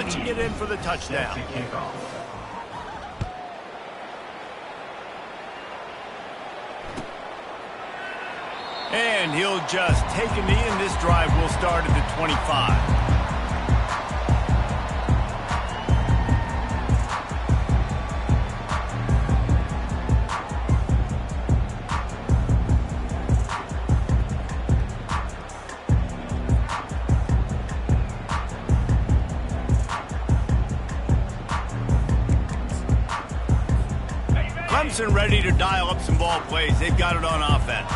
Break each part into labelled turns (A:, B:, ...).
A: launching it in for the touchdown. And he'll just take a knee, and this drive will start at the 25. Clemson ready to dial up some ball plays. They've got it on offense.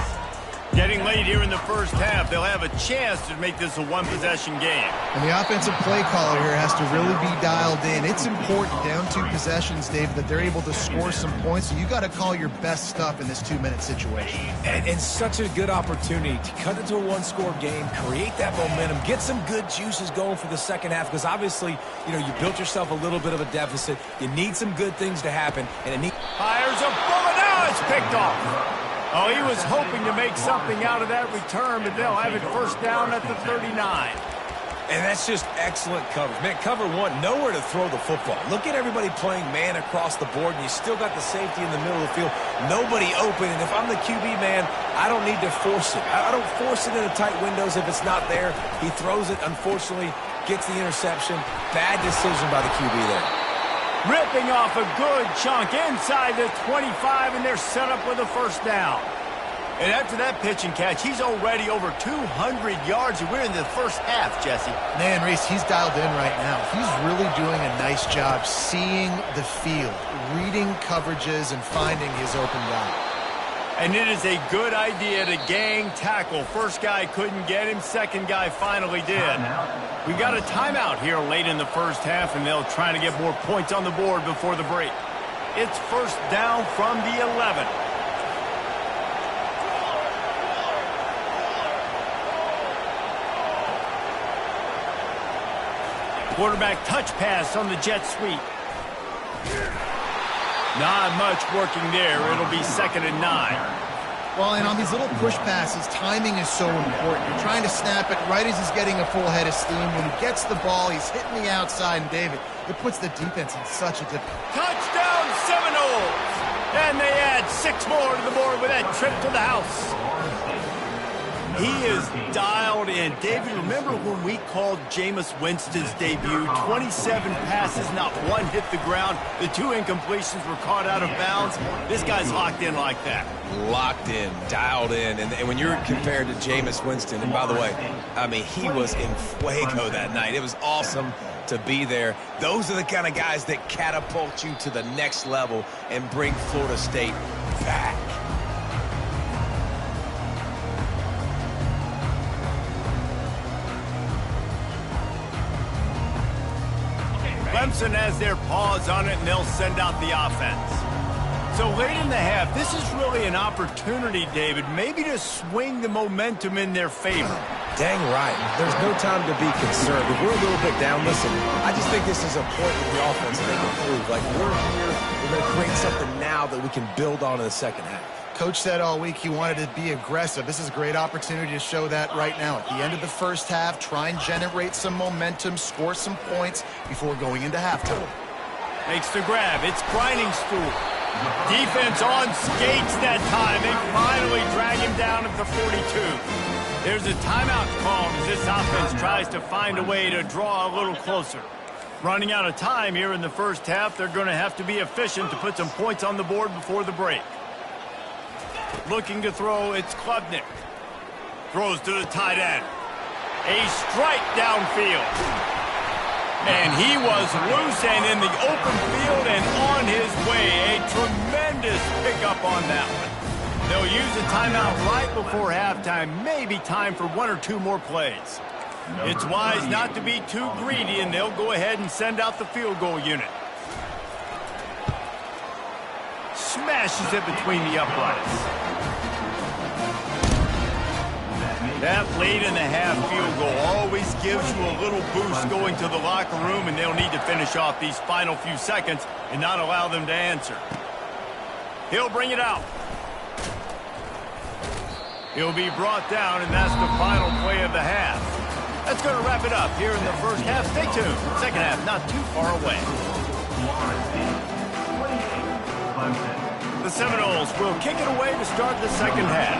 A: Getting late here in the first half, they'll have a chance to make this a one-possession game.
B: And the offensive play caller here has to really be dialed in. It's important down 2 possessions, David, that they're able to score some points. So you got to call your best stuff in this 2-minute situation.
C: And such a good opportunity to cut into a one-score game, create that momentum, get some good juices going for the second half. Because obviously, you built yourself a little bit of a deficit. You need some good things to happen. And
A: Fires a bullet. Now it's picked off. Oh, he was hoping to make something out of that return, but they'll have it first down at the 39.
C: And that's just excellent coverage. Man, cover one, nowhere to throw the football. Look at everybody playing man across the board, and you still got the safety in the middle of the field. Nobody open, and if I'm the QB, man, I don't need to force it. I don't force it into tight windows if it's not there. He throws it, unfortunately, gets the interception. Bad decision by the QB there.
A: Ripping off a good chunk inside the 25, and they're set up with a first down. And after that pitch and catch, he's already over 200 yards, and we're in the first half, Jesse.
B: Man, Reese, he's dialed in right now. He's really doing a nice job seeing the field, reading coverages, and finding his open guy.
A: And it is a good idea to gang tackle. First guy couldn't get him. Second guy finally did. We got a timeout here late in the first half, and they'll try to get more points on the board before the break. It's first down from the 11. Quarterback touch pass on the jet sweep. Not much working there. It'll be 2nd and 9.
B: Well, and on these little push passes, timing is so important. You're trying to snap it right as he's getting a full head of steam. When he gets the ball, he's hitting the outside, and David, it puts the defense in such a difficult.
A: Touchdown Seminoles! And they add 6 more to the board with that trip to the house. He is dialed in. David, remember when we called Jameis Winston's debut? 27 passes, not one hit the ground. The 2 incompletions were caught out of bounds. This guy's locked in like that.
C: Locked in, dialed in. And when you're compared to Jameis Winston, and by the way, I mean, he was in fuego that night. It was awesome to be there. Those are the kind of guys that catapult you to the next level and bring Florida State back.
A: Clemson has their paws on it, and they'll send out the offense. So late in the half, this is really an opportunity, David, maybe to swing the momentum in their favor.
C: Dang right. There's no time to be concerned. If we're a little bit down, listen, I just think this is a point with the offense that they can prove. Like, we're here, we're going to create something now that we can build on in the second half.
B: Coach said all week he wanted to be aggressive. This is a great opportunity to show that right now. At the end of the first half, try and generate some momentum, score some points before going into halftime.
A: Makes the grab. It's grinding stool. Defense on skates that time. They finally drag him down at the 42. There's a timeout called as this offense tries to find a way to draw a little closer. Running out of time here in the first half, they're going to have to be efficient to put some points on the board before the break. Looking to throw, it's Klubnik. Throws to the tight end. A strike downfield. And he was loose and in the open field and on his way. A tremendous pickup on that one. They'll use a timeout right before halftime. Maybe time for 1 or 2 more plays. It's wise not to be too greedy, and they'll go ahead and send out the field goal unit. Smashes it between the uprights. That late in the half field goal always gives you a little boost going to the locker room, and they'll need to finish off these final few seconds and not allow them to answer. He'll bring it out. He'll be brought down, and that's the final play of the half. That's going to wrap it up here in the first half. Stay tuned. Second half not too far away. The Seminoles will kick it away to start the second half.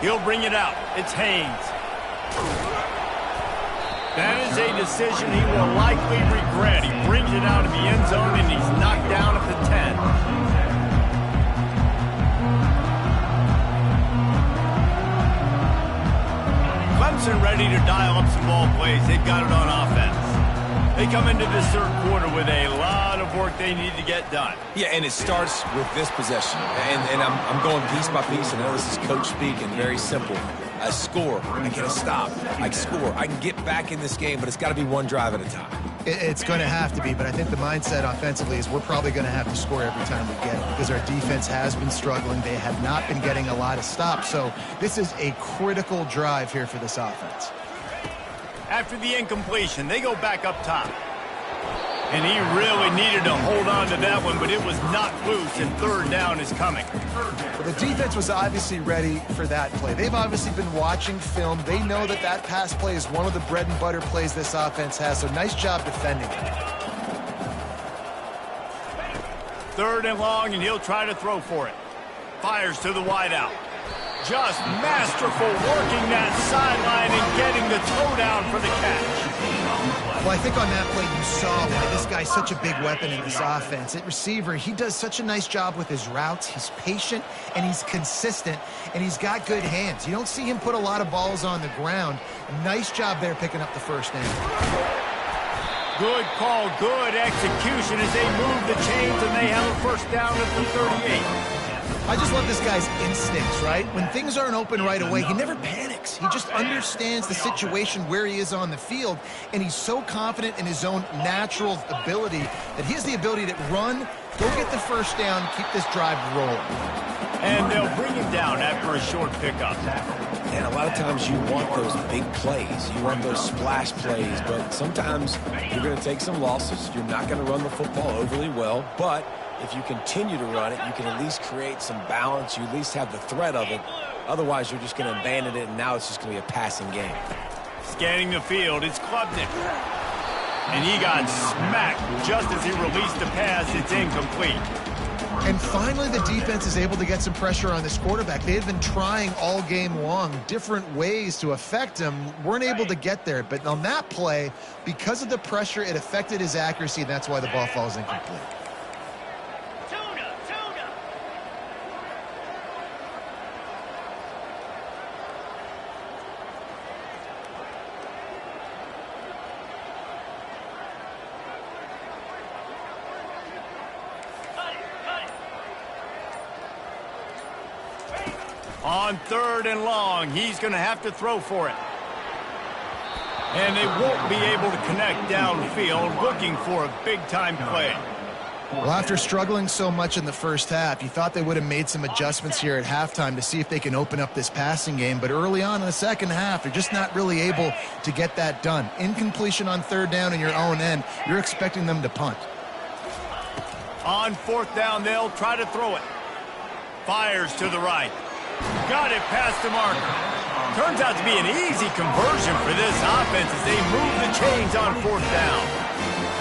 A: He'll bring it out. It's Haynes. That is a decision he will likely regret. He brings it out of the end zone, and he's knocked down at the 10. Clemson ready to dial up some ball plays. They've got it on offense. They come into this third quarter with a lot of work they need to get done.
C: Yeah, and it starts with this possession. And I'm going piece by piece. I know this is coach speaking, very simple. I score, I get a stop, I score. I can get back in this game, but it's got to be one drive at a time.
B: It's going to have to be, but I think the mindset offensively is we're probably going to have to score every time we get it because our defense has been struggling. They have not been getting a lot of stops, so this is a critical drive here for this offense.
A: After the incompletion, they go back up top. And he really needed to hold on to that one, but it was not loose, and third down is coming.
B: Well, the defense was obviously ready for that play. They've obviously been watching film. They know that that pass play is one of the bread and butter plays this offense has, so nice job defending it.
A: Third and long, and he'll try to throw for it. Fires to the wideout. Just masterful working that sideline and getting the toe down for the catch.
B: Well, I think on that play you saw why this guy's such a big weapon in this offense. At receiver, he does such a nice job with his routes. He's patient, and he's consistent, and he's got good hands. You don't see him put a lot of balls on the ground. Nice job there picking up the first down.
A: Good call, good execution as they move the chains, and they have a first down at the 38.
B: I just love this guy's instincts, right? When things aren't open right away, he never panics. He just understands the situation where he is on the field, and he's so confident in his own natural ability that he has the ability to run, go get the first down, keep this drive rolling.
A: And they'll bring him down after a short pickup.
C: And a lot of times you want those big plays. You want those splash plays, but sometimes you're going to take some losses. You're not going to run the football overly well, but if you continue to run it, you can at least create some balance. You at least have the threat of it. Otherwise, you're just going to abandon it, and now it's just going to be a passing game.
A: Scanning the field, it's Klubnik. And he got smacked just as he released the pass. It's incomplete.
B: And finally, the defense is able to get some pressure on this quarterback. They had been trying all game long different ways to affect him. Weren't able to get there. But on that play, because of the pressure, it affected his accuracy, and that's why the ball falls incomplete.
A: On third and long, he's going to have to throw for it. And they won't be able to connect downfield, looking for a big-time play.
B: Well, after struggling so much in the first half, you thought they would have made some adjustments here at halftime to see if they can open up this passing game. But early on in the second half, they're just not really able to get that done. Incompletion on third down in your own end, you're expecting them to punt.
A: On fourth down, they'll try to throw it. Fires to the right. Got it past the marker. Turns out to be an easy conversion for this offense as they move the chains on fourth down.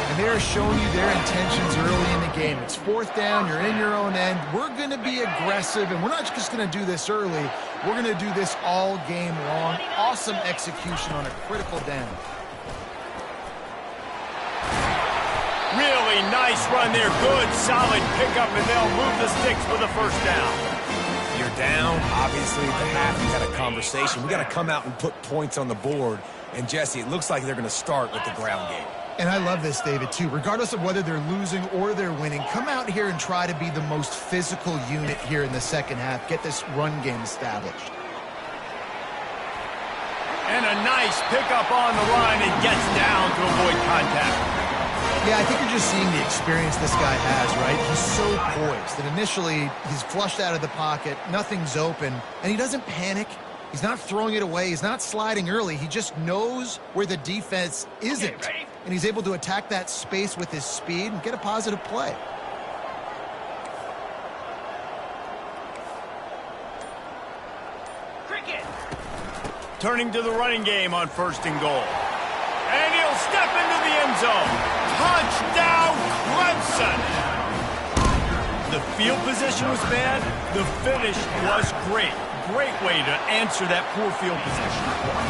B: And they're showing you their intentions early in the game. It's fourth down, you're in your own end. We're going to be aggressive, and we're not just going to do this early. We're going to do this all game long. Awesome execution on a critical down.
A: Really nice run there. Good, solid pickup, and they'll move the sticks for the first down.
C: You're down, obviously, at the half. You got a conversation. We got to come out and put points on the board. And, Jesse, it looks like they're going to start with the ground game.
B: And I love this, David, too. Regardless of whether they're losing or they're winning, come out here and try to be the most physical unit here in the second half. Get this run game established.
A: And a nice pickup on the line and gets down to avoid contact.
B: Yeah, I think you're just seeing the experience this guy has, right? He's so poised that initially he's flushed out of the pocket, nothing's open, and he doesn't panic. He's not throwing it away. He's not sliding early. He just knows where the defense isn't, and he's able to attack that space with his speed and get a positive play.
A: Turning to the running game on 1st and goal. And he'll step into the end zone. Touchdown, Clemson! The field position was bad. The finish was great. Great way to answer that poor field position.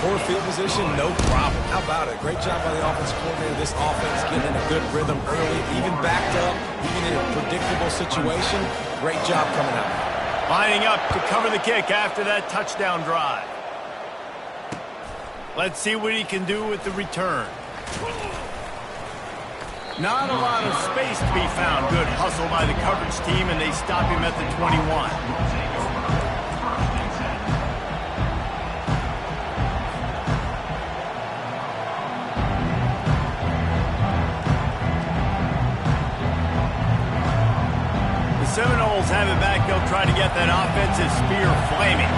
C: Poor field position, no problem. How about it? Great job by the offensive coordinator. This offense getting in a good rhythm early, even backed up, even in a predictable situation. Great job coming out.
A: Lining up to cover the kick after that touchdown drive. Let's see what he can do with the return. Not a lot of space to be found. Good hustle by the coverage team, and they stop him at the 21. The Seminoles have it back. They'll try to get that offensive spear flaming.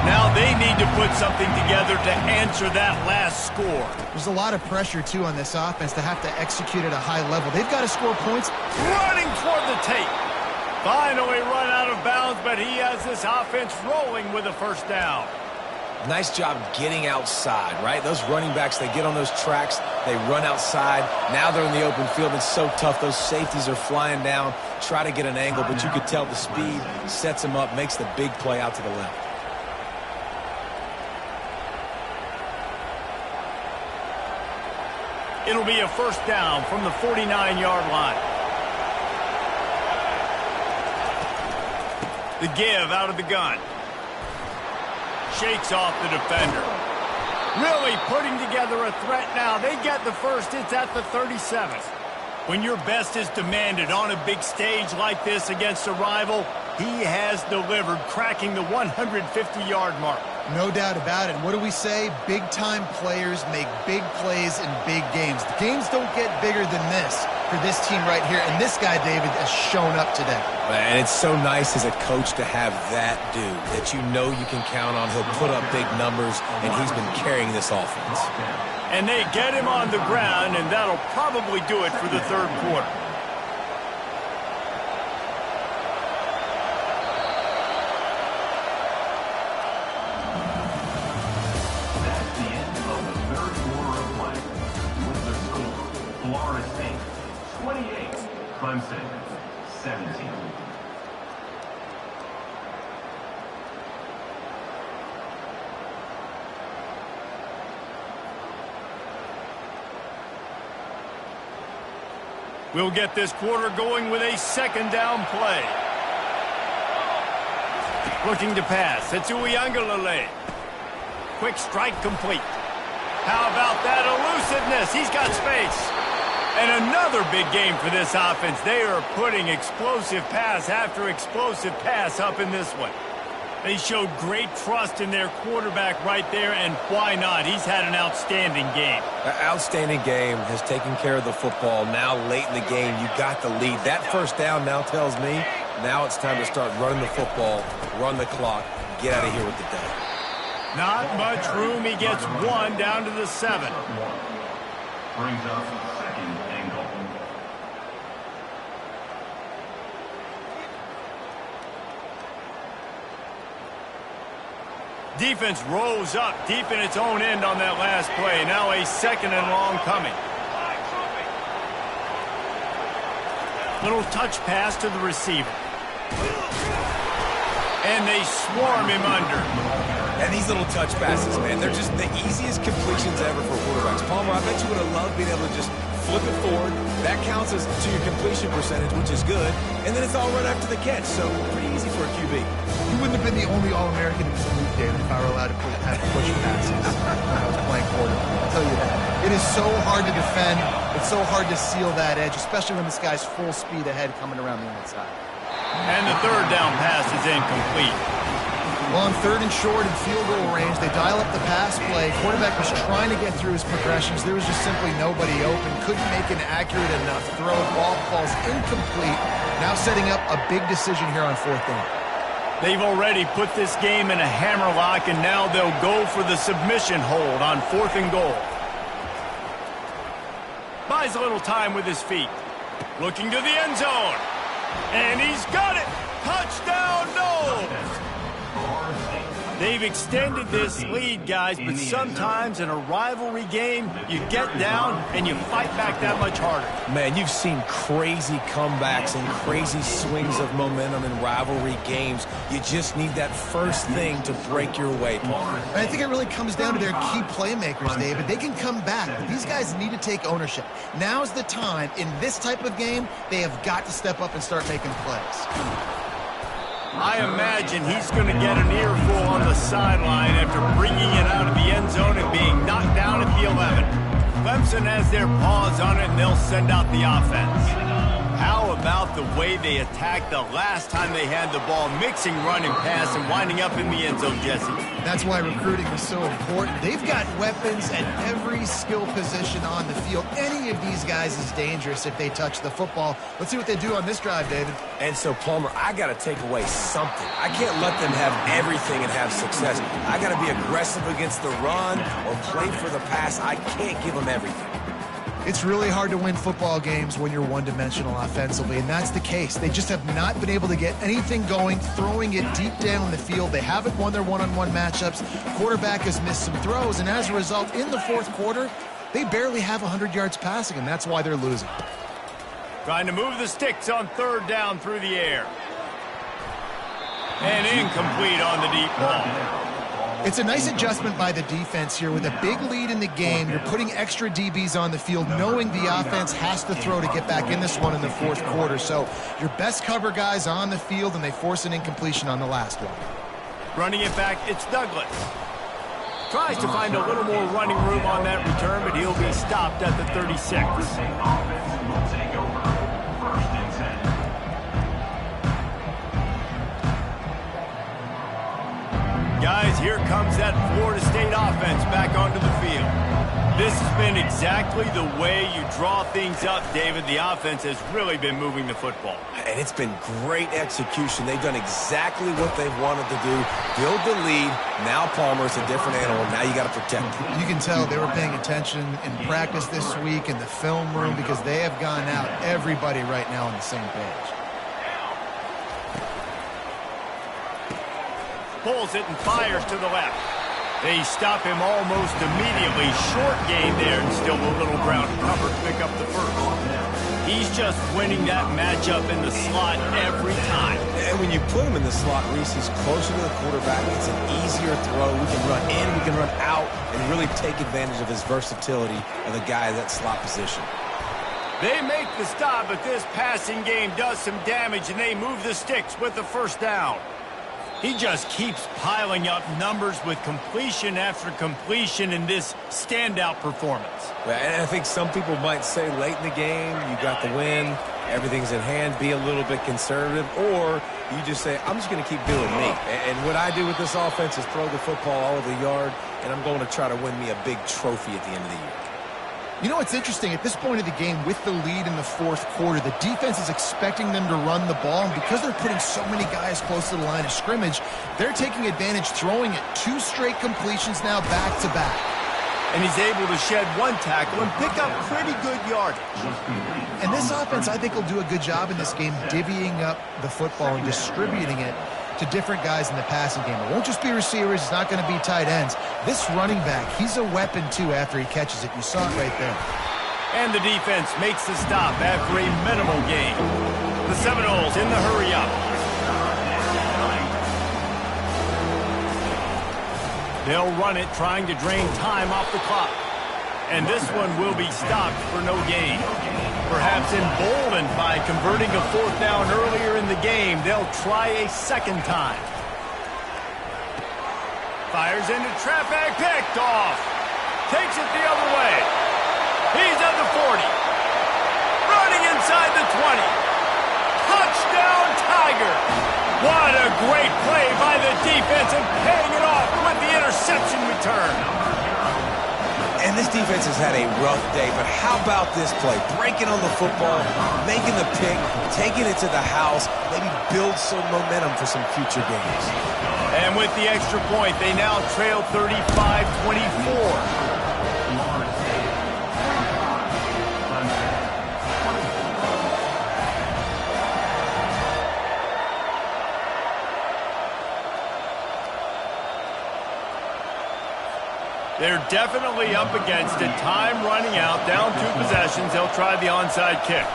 A: Now they need to put something together to answer that last score.
B: There's a lot of pressure, too, on this offense to have to execute at a high level. They've got to score points.
A: Running toward the tape. Finally run out of bounds, but he has this offense rolling with a 1st down.
C: Nice job getting outside, right? Those running backs, they get on those tracks, they run outside. Now they're in the open field. It's so tough. Those safeties are flying down, try to get an angle, but you could tell the speed sets them up, makes the big play out to the left.
A: It'll be a 1st down from the 49-yard line. The give out of the gun. Shakes off the defender. Really putting together a threat now. They get the first. It's at the 37th. When your best is demanded on a big stage like this against a rival, he has delivered, cracking the 150-yard mark.
B: No doubt about it. What do we say? Big-time players make big plays in big games. The games don't get bigger than this for this team right here, and this guy, David, has shown up today.
C: And it's so nice as a coach to have that dude that you know you can count on. He'll put up big numbers, and he's been carrying this offense.
A: And they get him on the ground, and that'll probably do it for the 3rd quarter.
D: Clemson, 17.
A: We'll get this quarter going with a 2nd down play. Looking to pass. It's Uiagalelei. Quick strike complete. How about that elusiveness? He's got space. And another big game for this offense. They are putting explosive pass after explosive pass up in this one. They showed great trust in their quarterback right there, and why not? He's had an outstanding game.
C: An outstanding game, has taken care of the football. Now late in the game, you got the lead. That 1st down now tells me now it's time to start running the football, run the clock, get out of here with the day.
A: Not much room. He gets 1 down to the 7.
D: Brings up 2nd and goal.
A: Defense rose up deep in its own end on that last play. Now a 2nd and long coming. Little touch pass to the receiver. And they swarm him under.
C: And these little touch passes, man, they're just the easiest completions ever for quarterbacks. Palmer, I bet you would have loved being able to just flip it forward. That counts as to your completion percentage, which is good. And then it's all right after the catch, so pretty easy for a QB.
B: You wouldn't have been the only All-American in salute, David, if I were allowed to have push passes when I was playing quarterback. I'll tell you that. It is so hard to defend. It's so hard to seal that edge, especially when this guy's full speed ahead coming around the outside.
A: And the 3rd down pass is incomplete.
B: Well, on 3rd and short and field goal range, they dial up the pass play. Quarterback was trying to get through his progressions. There was just simply nobody open. Couldn't make an accurate enough throw. Ball falls incomplete. Now setting up a big decision here on 4th down.
A: They've already put this game in a hammerlock, and now they'll go for the submission hold on 4th and goal. Buys a little time with his feet. Looking to the end zone. And he's got it. Touchdown, no! They've extended this lead, guys, but sometimes in a rivalry game, you get down and you fight back that much harder.
C: Man, you've seen crazy comebacks and crazy swings of momentum in rivalry games. You just need that first thing to break your way, Paul.
B: And I think it really comes down to their key playmakers, David. They can come back, but these guys need to take ownership. Now's the time. In this type of game, they have got to step up and start making plays.
A: I imagine he's going to get an earful on the sideline after bringing it out of the end zone and being knocked down at the 11. Clemson has their paws on it, and they'll send out the offense. How about the way they attacked the last time they had the ball, mixing run and pass and winding up in the end zone, Jesse?
B: That's why recruiting is so important. They've got weapons at every skill position on the field. Any of these guys is dangerous if they touch the football. Let's see what they do on this drive, David.
C: And so, Palmer, I got to take away something. I can't let them have everything and have success. I got to be aggressive against the run or play for the pass. I can't give them everything.
B: It's really hard to win football games when you're one-dimensional offensively, and that's the case. They just have not been able to get anything going, throwing it deep down the field. They haven't won their one-on-one matchups. Quarterback has missed some throws, and as a result, in the fourth quarter, they barely have 100 yards passing, and that's why they're losing.
A: Trying to move the sticks on third down through the air. And incomplete on the deep ball.
B: It's a nice adjustment by the defense here. With a big lead in the game, you're putting extra DBs on the field, knowing the offense has to throw to get back in this one in the fourth quarter. So your best cover guys on the field, and they force an incompletion on the last one.
A: Running it back, it's Douglas. Tries to find a little more running room on that return, but he'll be stopped at the 36. Guys, here comes that Florida State offense back onto the field. This has been exactly the way you draw things up, David. The offense has really been moving the football.
C: And it's been great execution. They've done exactly what they've wanted to do. Build the lead. Now Palmer's a different animal. Now you got to protect him.
B: You can tell they were paying attention in practice this week in the film room because they have gone out, everybody right now on the same page.
A: Pulls it and fires to the left. They stop him almost immediately. Short gain there, and still a little ground cover to pick up the first. He's just winning that matchup in the slot every time.
C: And when you put him in the slot, Reese, he's closer to the quarterback. It's an easier throw. We can run in, we can run out, and really take advantage of his versatility of the guy in that slot position.
A: They make the stop, but this passing game does some damage, and they move the sticks with the first down. He just keeps piling up numbers with completion after completion in this standout performance.
C: And I think some people might say late in the game, you got the win, everything's in hand, be a little bit conservative, or you just say, I'm just going to keep doing me. And what I do with this offense is throw the football all over the yard, and I'm going to try to win me a big trophy at the end of the year.
B: You know what's interesting? At this point of the game, with the lead in the fourth quarter, the defense is expecting them to run the ball, and because they're putting so many guys close to the line of scrimmage, they're taking advantage, throwing it 2 straight completions now back-to-back.
A: And he's able to shed 1 tackle and pick up pretty good yardage.
B: And this offense, I think, will do a good job in this game divvying up the football and distributing it to different guys in the passing game. It won't just be receivers. It's not going to be tight ends. This running back, he's a weapon, too, after he catches it. You saw it right there.
A: And the defense makes the stop after a minimal gain. The Seminoles in the hurry-up. They'll run it, trying to drain time off the clock. And this one will be stopped for no gain. Perhaps emboldened by converting a 4th down earlier in the game, they'll try a second time. Fires into traffic, picked off. Takes it the other way. He's at the 40. Running inside the 20. Touchdown, Tiger. What a great play by the defense and paying it off with the interception return.
C: And this defense has had a rough day, but how about this play? Breaking on the football, making the pick, taking it to the house, maybe build some momentum for some future games.
A: And with the extra point, they now trail 35-24. They're definitely up against it. Time running out. Down 2 possessions. They'll try the onside kick.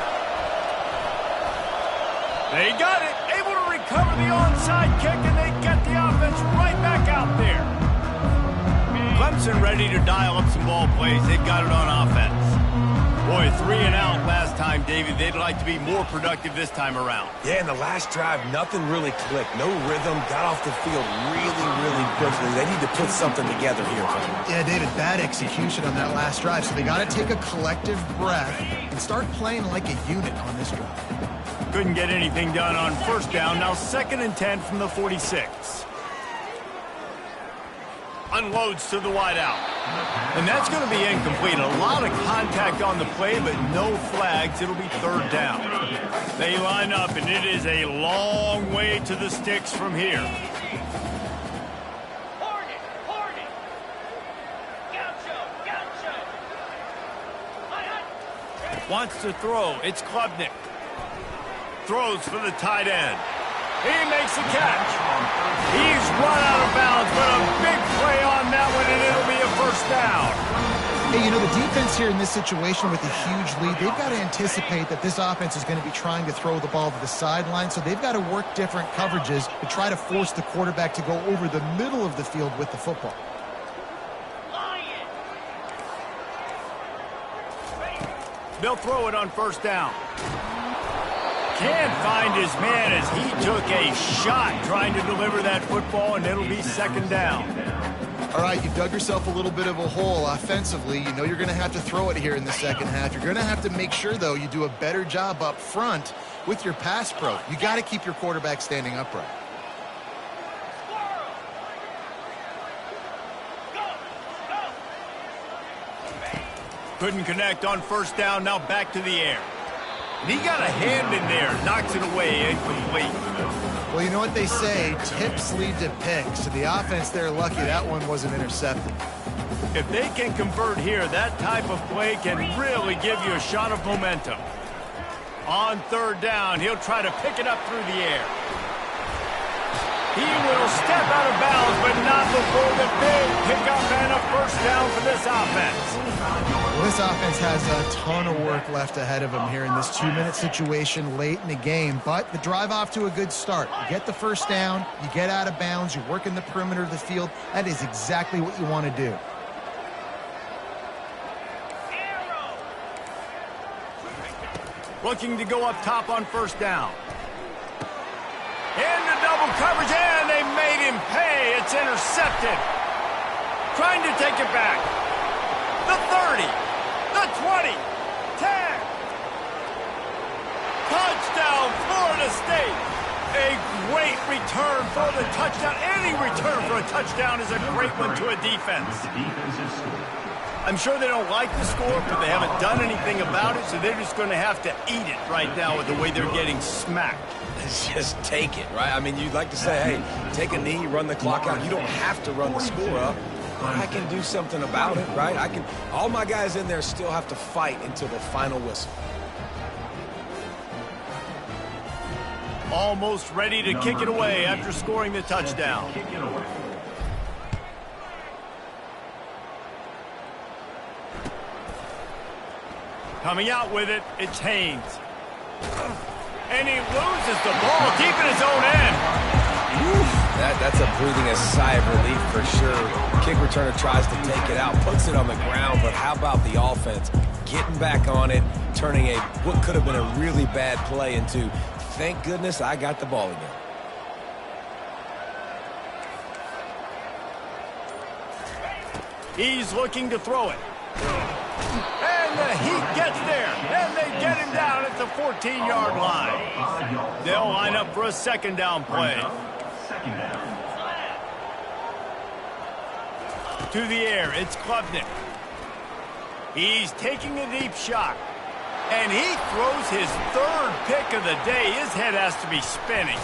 A: They got it. Able to recover the onside kick, and they get the offense right back out there. Clemson ready to dial up some ball plays. They've got it on offense. Boy, 3 and out last time, David. They'd like to be more productive this time around.
C: Yeah, in the last drive, nothing really clicked. No rhythm. Got off the field really quickly. They need to put something together here.
B: Yeah, David, bad execution on that last drive. So they got to take a collective breath and start playing like a unit on this drive.
A: Couldn't get anything done on first down. Now 2nd and 10 from the 46. Unloads to the wideout. And that's going to be incomplete. A lot of contact on the play, but no flags. It'll be 3rd down. They line up, and it is a long way to the sticks from here. Wants to throw. It's Klubnik. Throws for the tight end. He makes the catch. He's run out of bounds, but a big play on that one, and it'll be a 1st down.
B: Hey, you know, the defense here in this situation with a huge lead, they've got to anticipate that this offense is going to be trying to throw the ball to the sideline, so they've got to work different coverages to try to force the quarterback to go over the middle of the field with the football.
A: They'll throw it on 1st down. Can't find his man as he took a shot trying to deliver that football, and it'll be 2nd down.
B: All right, you dug yourself a little bit of a hole offensively. You know you're going to have to throw it here in the 2nd half. You're going to have to make sure, though, you do a better job up front with your pass pro. You got to keep your quarterback standing upright.
A: Couldn't connect on 1st down. Now back to the air. And he got a hand in there. Knocks it away. Incomplete.
B: Well, you know what they say, tips lead to picks. So the offense, they're lucky that one wasn't intercepted.
A: If they can convert here, that type of play can really give you a shot of momentum. On 3rd down, he'll try to pick it up through the air. He will step out of bounds, but not before the big pickup and a 1st down for this offense.
B: Well, this offense has a ton of work left ahead of them here in this 2-minute situation late in the game, but the drive off to a good start. You get the 1st down, you get out of bounds, you work in the perimeter of the field. That is exactly what you want to do.
A: Looking to go up top on 1st down. Into double coverage, and they made him pay. It's intercepted. Trying to take it back. The 30, the 20, 10. Touchdown, Florida State. A great return for the touchdown. Any return for a touchdown is a great one to a defense. I'm sure they don't like the score, but they haven't done anything about it, so they're just going to have to eat it right now with the way they're getting smacked.
C: Just take it, right? I mean, you'd like to say, hey, take a knee, run the clock out. You don't have to run the score up, but I can do something about it, right? All my guys in there still have to fight until the final whistle.
A: Almost ready to kick it away after scoring the touchdown. Coming out with it, it's Haynes. And he loses the ball deep in his own end.
C: That's a breathing a sigh of relief for sure. Kick returner tries to take it out, puts it on the ground, but how about the offense getting back on it, turning what could have been a really bad play into, thank goodness I got the ball again.
A: He's looking to throw it. And the Heat gets there, and they get him down at the 14-yard line. They'll line up for a 2nd down play. To the air, it's Klubnik. He's taking a deep shot, and he throws his 3rd pick of the day. His head has to be spinning.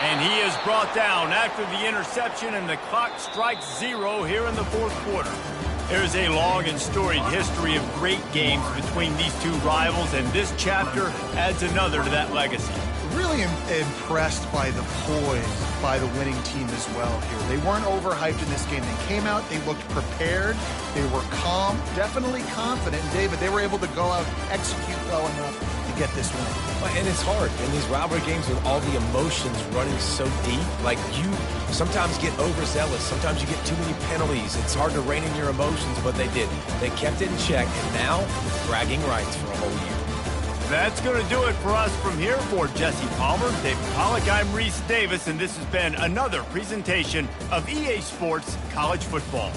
A: And he is brought down after the interception, and the clock strikes 0 here in the 4th quarter. There's a long and storied history of great games between these two rivals, and this chapter adds another to that legacy.
B: really impressed by the poise by the winning team as well here. They weren't overhyped in this game. They came out, they looked prepared, they were calm, definitely confident. And David, they were able to go out, execute well enough to get this win.
C: And it's hard in these rivalry games with all the emotions running so deep. Like, you sometimes get overzealous. Sometimes you get too many penalties. It's hard to rein in your emotions, but they did. They kept it in check, and now bragging rights for a whole year.
A: That's going to do it for us from here. For Jesse Palmer, David Pollack, I'm Reese Davis, and this has been another presentation of EA Sports College Football.